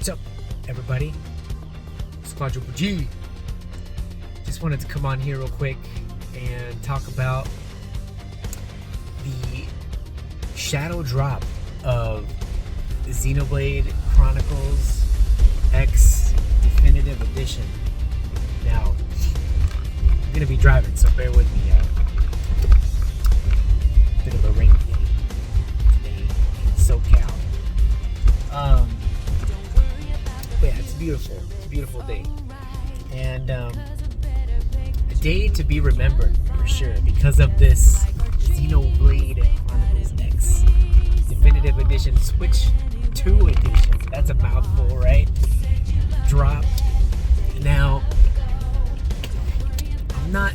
What's up, everybody? It's Quadruple G. Just wanted to come on here real quick and talk about the shadow drop of Xenoblade Chronicles X Definitive Edition. Now, I'm gonna be driving, so bear with me. Bit of a rainy day today in SoCal. But yeah, it's beautiful. It's a beautiful day, and a day to be remembered for sure because of this Xenoblade Chronicles X Definitive Edition, Switch 2 Edition. That's a mouthful, right? Drop. Now, I'm not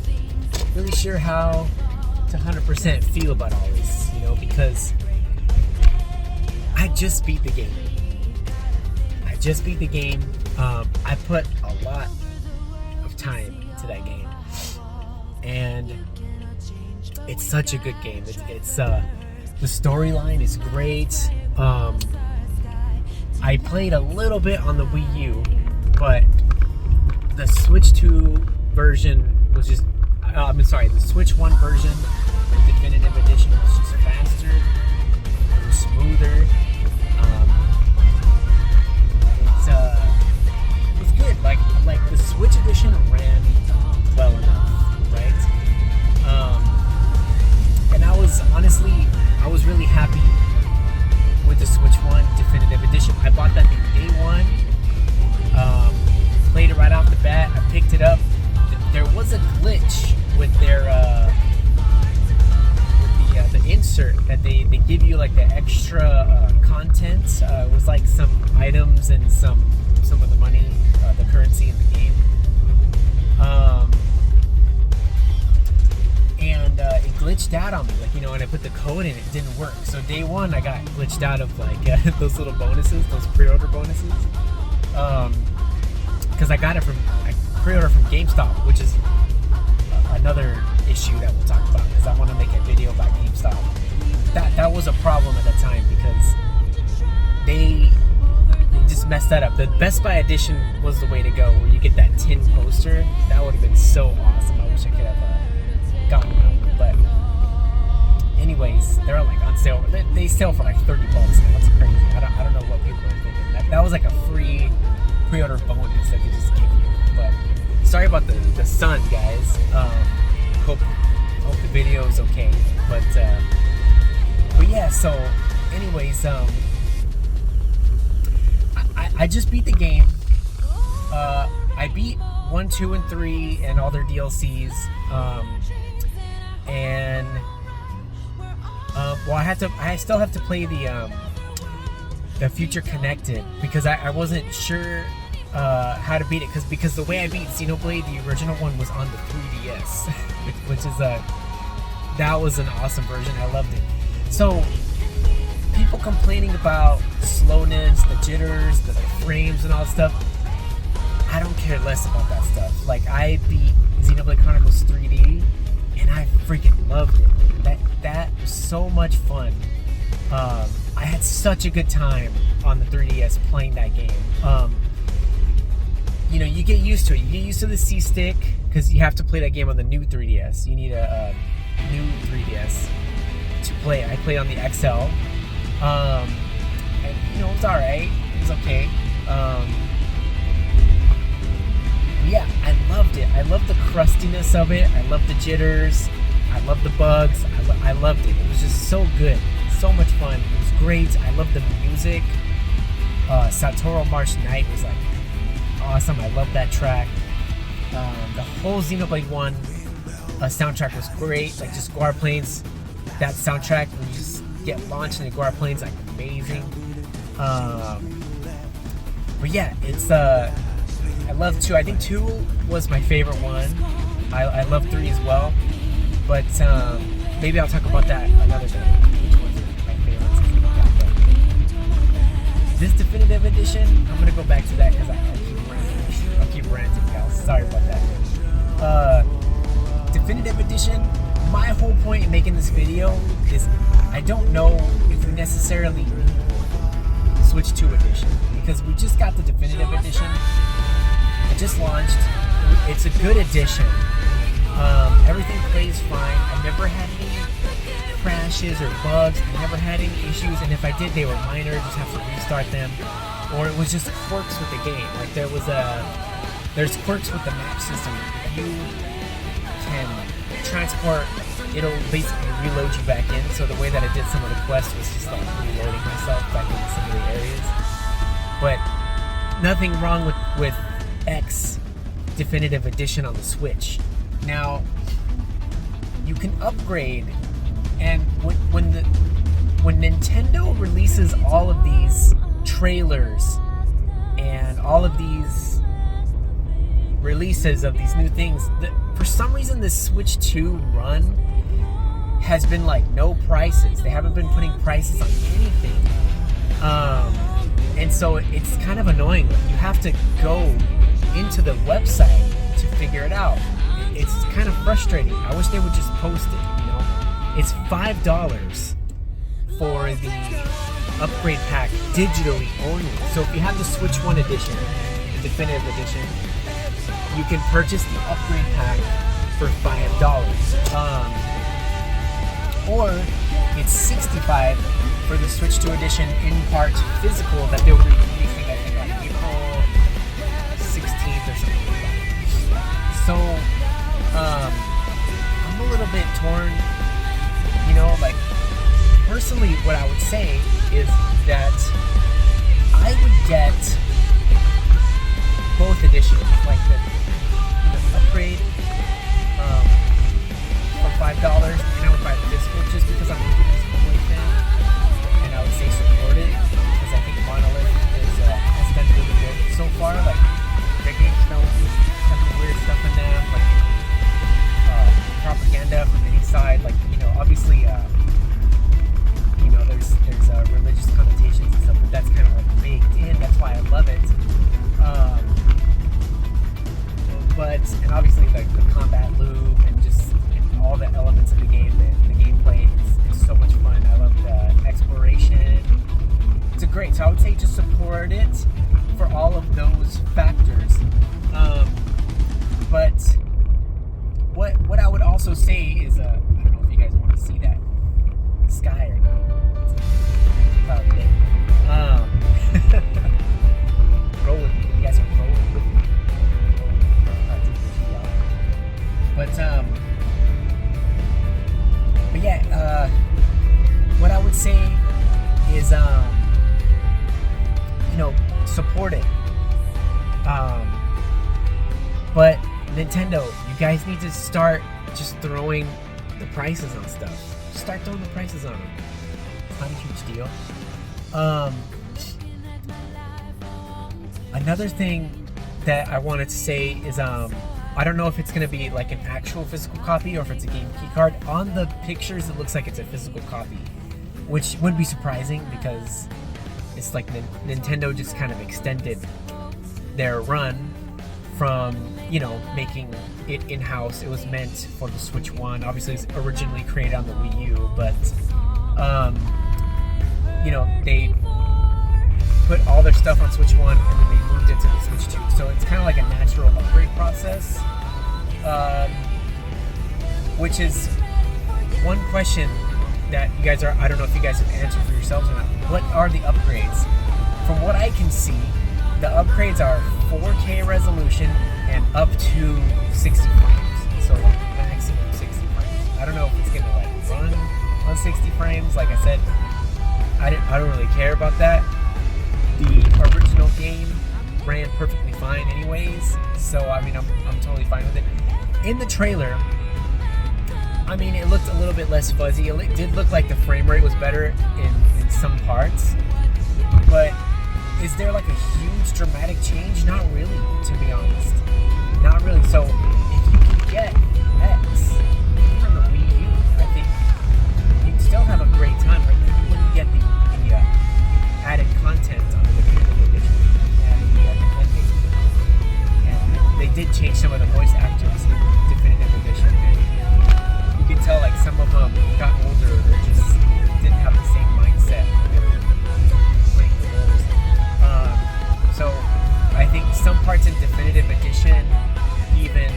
really sure how to 100% feel about all this, because I just beat the game. I put a lot of time into that game, and it's such a good game. It's the storyline is great. I played a little bit on the Wii U, but the Switch 2 version was just the Switch 1 version, the Definitive Edition, was just faster, it was smoother. It was good. Like the Switch Edition ran well enough, right? And I was really happy with the Switch 1 Definitive Edition. I bought that thing day one. Played it right off the bat. I picked it up. There was a glitch with their the insert that they give you, like the extra content. It was like some items and some of the money, the currency in the game. And it glitched out on me, and I put the code in, it didn't work. So day one, I got glitched out of those little bonuses, those pre-order bonuses. Because I pre-ordered from GameStop, which is another issue that we'll talk about, because I want to make a video about GameStop. That was a problem at the time because they just messed that up. The Best Buy edition was the way to go, where you get that tin poster. That would have been so awesome. I wish I could have gotten one. But anyways, they're on sale. They sell for like $30 now. That's crazy. I don't know what people are thinking. That was like a free pre-order bonus that they just give you. But sorry about the sun, guys. Hope the video is okay. But yeah. So, anyways, I just beat the game. I beat 1, 2, and 3 and all their DLCs. I still have to play the Future Connected, because I wasn't sure how to beat it, because the way I beat Xenoblade, the original one, was on the 3DS, which is that was an awesome version. I loved it. So people complaining about the slowness, the jitters, the frames, and all that stuff, I don't care less about that stuff. I beat Xenoblade Chronicles 3D, and I freaking loved it. That was so much fun. I had such a good time on the 3DS playing that game. You get used to it. You get used to the C-Stick, because you have to play that game on the new 3DS. You need a new 3DS to play it. I played on the XL. And, it was alright. It was okay. Yeah, I loved it. I loved the crustiness of it. I loved the jitters. I loved the bugs. I loved it. It was just so good. So much fun. It was great. I loved the music. Satoru March Night was awesome. I love that track. The whole Xenoblade 1 soundtrack was great. Just Guar Plains, that soundtrack when you just get launched in the Guar Plains, amazing. But yeah, it's I love 2. I think 2 was my favorite one. I love 3 as well. But maybe I'll talk about that another day. Which ones are my favorites? This Definitive Edition, I'm gonna go back to that because I'll keep ranting, guys. Sorry about that. Definitive Edition. My whole point in making this video is I don't know if we necessarily need Switch 2 Edition. because we just got the definitive edition. It just launched. It's a good edition. Everything plays fine. I never had any crashes or bugs. I never had any issues, and if I did, they were minor. Just have to restart them, or it was just quirks with the game. Like there's quirks with the map system. You can transport. It'll basically reload you back in. So the way that I did some of the quests was just like reloading myself back into some of the areas. But nothing wrong with X Definitive Edition on the Switch. Now you can upgrade, and when Nintendo releases all of these trailers and all of these releases of these new things, for some reason this Switch 2 run has been like no prices. They haven't been putting prices on anything, and so it's kind of annoying. You have to go into the website to figure it out. It's kind of frustrating. I wish they would just post it, you know. It's $5 for the upgrade pack digitally only. So if you have the Switch 1 edition, the definitive edition, you can purchase the upgrade pack for $5. Or it's $65 for the Switch 2 edition in part physical that they'll be releasing, I think, on April 16th or something like that. So I'm a little bit torn, you know. Like, personally, what I would say is that I would get both editions, like the upgrade for $5, and I would buy the physical just because I'm a physical boy fan, and I would say support it because I think Monolith has done really good so far. Like, their games don't have some weird stuff in them, like propaganda from any side. Like, you know, obviously, you know, there's religious connotations and stuff, but that's kind of like baked in. That's why I love it. And obviously the combat loop and just all the elements of the game, the gameplay is so much fun. I love the exploration. It's great. So I would say just support it for all of those factors. But what I would also say is, I don't know if you guys want to see that sky or not. It's a cloudy day. Roll with me. You guys are rolling with me. But yeah, what I would say is, you know, support it. But Nintendo, you guys need to start just throwing the prices on stuff. Start throwing the prices on them. It's not a huge deal. Another thing that I wanted to say is, I don't know if it's going to be like an actual physical copy or if it's a game key card. On the pictures, it looks like it's a physical copy, which wouldn't be surprising because it's like Nintendo just kind of extended their run from, you know, making it in-house. It was meant for the Switch 1. Obviously, it was originally created on the Wii U, but, you know, they put all their stuff on Switch 1 and then they moved it to the Switch 2. So it's kind of like a natural upgrade process, which is one question that you guys I don't know if you guys have answered for yourselves or not. What are the upgrades? From what I can see, the upgrades are 4K resolution and up to 60 frames. So like maximum 60 frames. I don't know if it's going to like run on 60 frames. Like I said, I don't really care about that. The original game ran perfectly fine anyways, so I mean I'm totally fine with it. In the trailer, I mean, it looked a little bit less fuzzy. It did look like the frame rate was better in some parts, but is there like a huge dramatic change? Not really, to be honest. Not really. So if you can get X from the Wii U, I think you'd still have a great time, right? You wouldn't get the added content on the definitive edition and the ending. And they did change some of the voice actors in the definitive edition, and you can tell like some of them got older or just didn't have the same mindset when they were playing the roles. parts in Definitive Edition even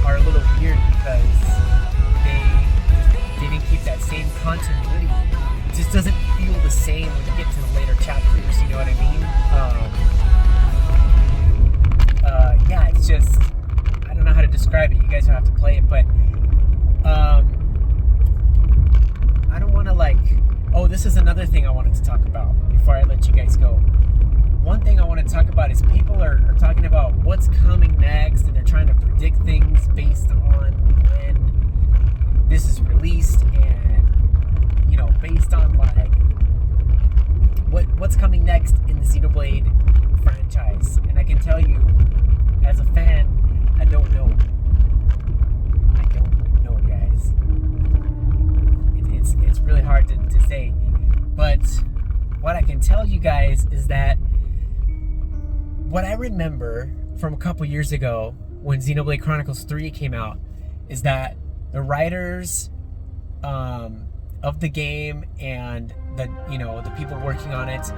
are a little weird because they didn't keep that same continuity. It just doesn't feel the same when you get to the later chapters. You know what I mean? Yeah, it's just, I don't know how to describe it. You guys will have to play it, but I don't want to this is another thing I wanted to talk about before I let you guys go. One thing I want to talk about is people are talking about what's coming next, and they're trying to predict things based on when this is released, and based on what's coming next in the Xenoblade franchise. And I can tell you, as a fan, I don't know. I don't know, guys. It's really hard to say. But what I can tell you guys is that what I remember from a couple years ago when Xenoblade Chronicles 3 came out is that the writers of the game and the people working on it,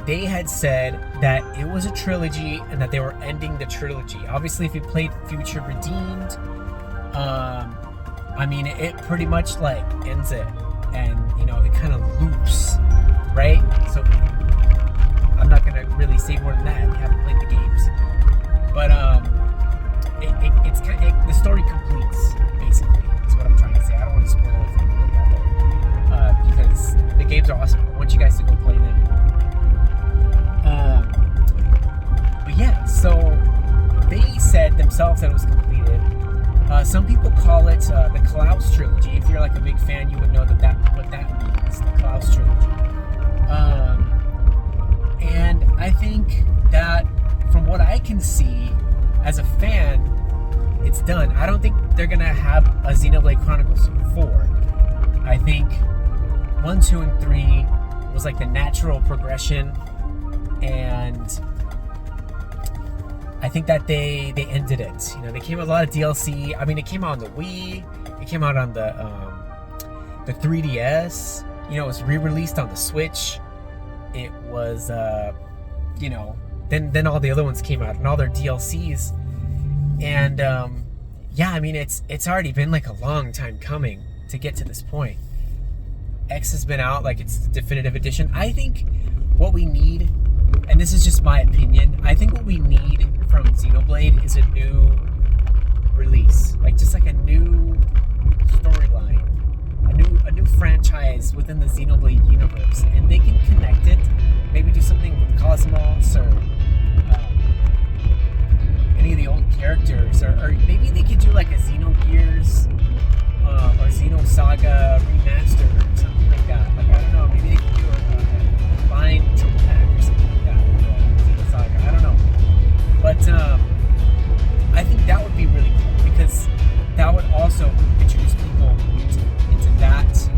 they had said that it was a trilogy and that they were ending the trilogy. Obviously, if you played Future Redeemed, it pretty much ends it, and it kind of loops, right? So I'm not gonna really say more than that if you haven't played the games, but the story completes, basically. That's what I'm trying to say. I don't want to spoil it for anybody out there, because the games are awesome. I want you guys to go play them. But yeah, so they said themselves that it was completed. Some people call it the Klaus trilogy. If you're a big fan, you would know what that means, the Klaus trilogy. And I think that from what I can see as a fan, it's done. I don't think they're gonna have a Xenoblade Chronicles 4. I think 1, 2, and 3 was the natural progression, and I think that they ended it. They came with a lot of DLC. It came out on the Wii. It came out on the 3DS. It was re-released on the Switch. It was, then all the other ones came out and all their DLCs. And it's already been a long time coming to get to this point. X has been out, it's the definitive edition. I think what we need, and this is just my opinion, I think what we need from Xenoblade is a new release, just a new storyline, a new franchise within the Xenoblade universe, and they can connect it. Maybe do something with Cosmos or any of the old characters, or maybe they could do a Xenogears or Xenosaga remaster or something like that. I don't know. Maybe they could do a combined triple pack or something like that with Xenosaga. I don't know. But I think that would be really cool, because that would also introduce people into that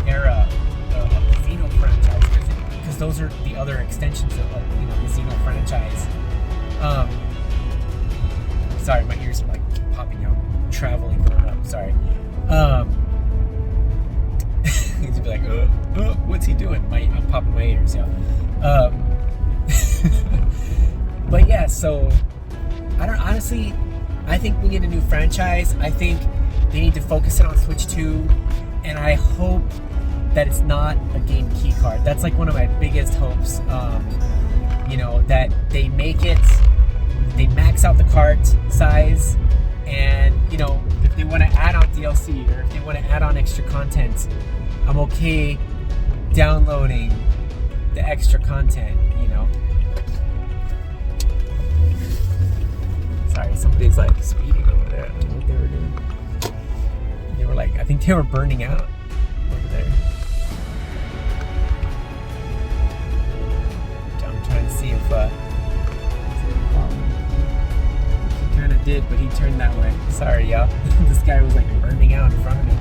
era of the Xeno franchise, because those are the other extensions of the Xeno franchise. Sorry, my ears are popping out, traveling going up. Sorry. He'd be what's he doing? I'm popping my ears out. But yeah, so I think we need a new franchise. I think they need to focus it on Switch 2, and I hope that it's not a game key card. That's one of my biggest hopes. That they make it, they max out the cart size, and if they want to add on DLC or if they want to add on extra content, I'm okay downloading the extra content. Sorry, somebody's speeding over there. I don't know what they were doing. They were I think they were burning out over there. I'm trying to see if he kind of did, but he turned that way. Sorry, y'all. This guy was burning out in front of me.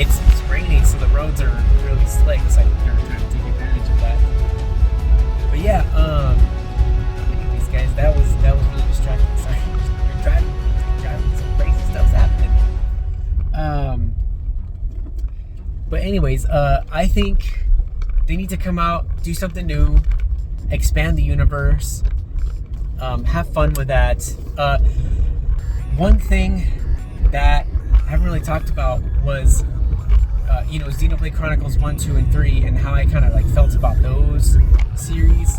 It's rainy, so the roads are really slick, so they're trying to take advantage of that. But yeah, anyways, guys, that was really distracting. Sorry, you're driving, some crazy stuff's happening. But anyways, I think they need to come out, do something new, expand the universe, have fun with that. One thing that I haven't really talked about was, Xenoblade Chronicles 1, 2, and 3, and how I kind of like felt about those series.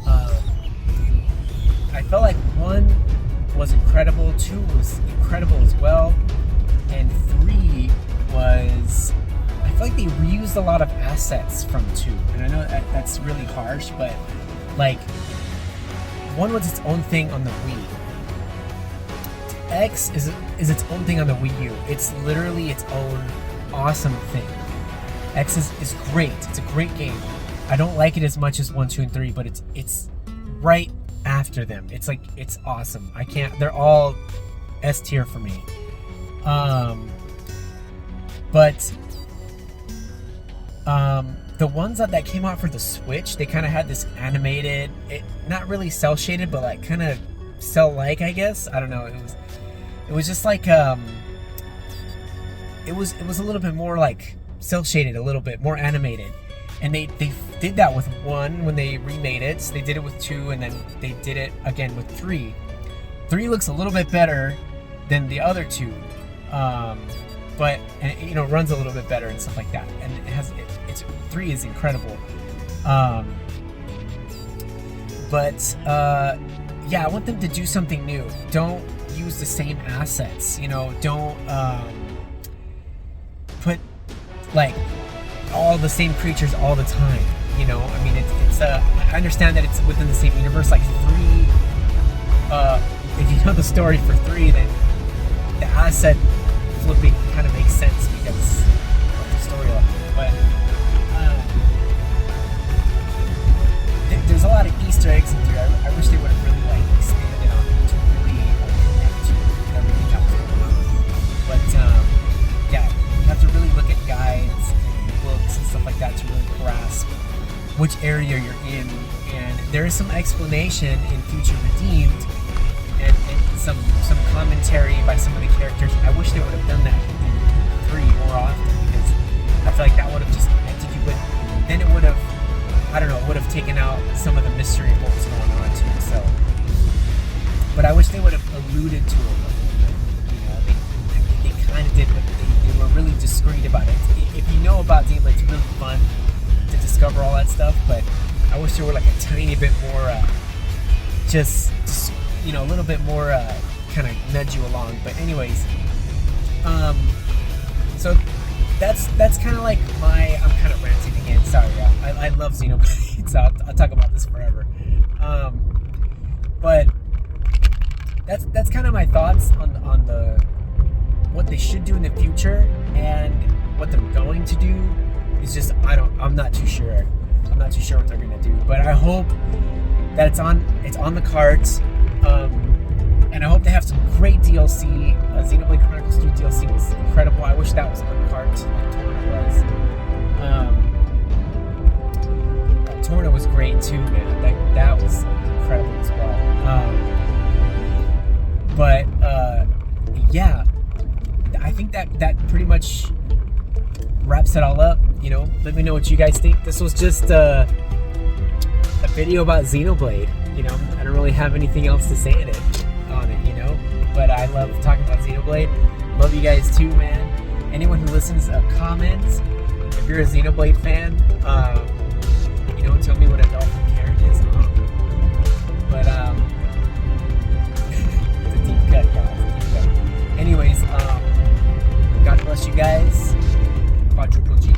I felt like 1 was incredible, 2 was incredible as well, and 3 was, I feel like they reused a lot of assets from 2, and I know that's really harsh, but like 1 was its own thing on the Wii. X is its own thing on the Wii U. It's literally its own awesome thing. X is great. It's a great game. I don't like it as much as 1, 2, and 3, but it's right after them. It's like, it's awesome. They're all S tier for me. But the ones that came out for the Switch, they kind of had this animated, not really cell shaded, but like kind of cell like, I guess. I don't know. It was just like it was a little bit more like cell shaded, a little bit more animated, and they did that with 1 when they remade it. So they did it with 2, and then they did it again with 3. 3 looks a little bit better than the other 2, but runs a little bit better and stuff like that. And it's 3 is incredible. Yeah, I want them to do something new. Don't use the same assets. Don't put like all the same creatures all the time. I mean, it's I understand that it's within the same universe. Like 3, if you know the story for 3, then the asset flipping kind of makes sense because of the storyline. But there's a lot of Easter eggs in 3. I wish they would have really like expanded on it to really connect to everything else going on. But yeah, you have to really look at guides and books and stuff like that to really grasp which area you're in. And there is some explanation in Future Redeemed and some commentary by some of the characters. I wish they would have done that in 3 more often, because I feel like that would have just connected you with. Then it would have, I don't know, would have taken out some of the mystery of what was going on too. So, but I wish they would have alluded to it a little bit. They kind of did, but they were really discreet about it. If you know about Xenoblade, it's really fun to discover all that stuff. But I wish there were like a tiny bit more, just a little bit more, kind of nudge you along. But anyways, so that's kind of like I'm kind of ranting again. Sorry, I love Xenoblade, so I'll talk about this forever. But that's kind of my thoughts on the what they should do in the future, and what they're going to do is just I'm not too sure. I'm not too sure what they're gonna do, but I hope that it's on the cards. And I hope they have some great DLC. Xenoblade Chronicles 3 DLC was incredible. I wish that was on the cards like Torna was. Torna was great too, man. That was incredible as well. Yeah, I think that pretty much wraps it all up. Let me know what you guys think. This was just a video about Xenoblade. I don't really have anything else to say on it. But I love talking about Xenoblade. Love you guys too, man. Anyone who listens, comment. If you're a Xenoblade fan, tell me what a dolphin carrot is. But it's a deep cut, guys. Anyways, God bless you guys. Quadruple G.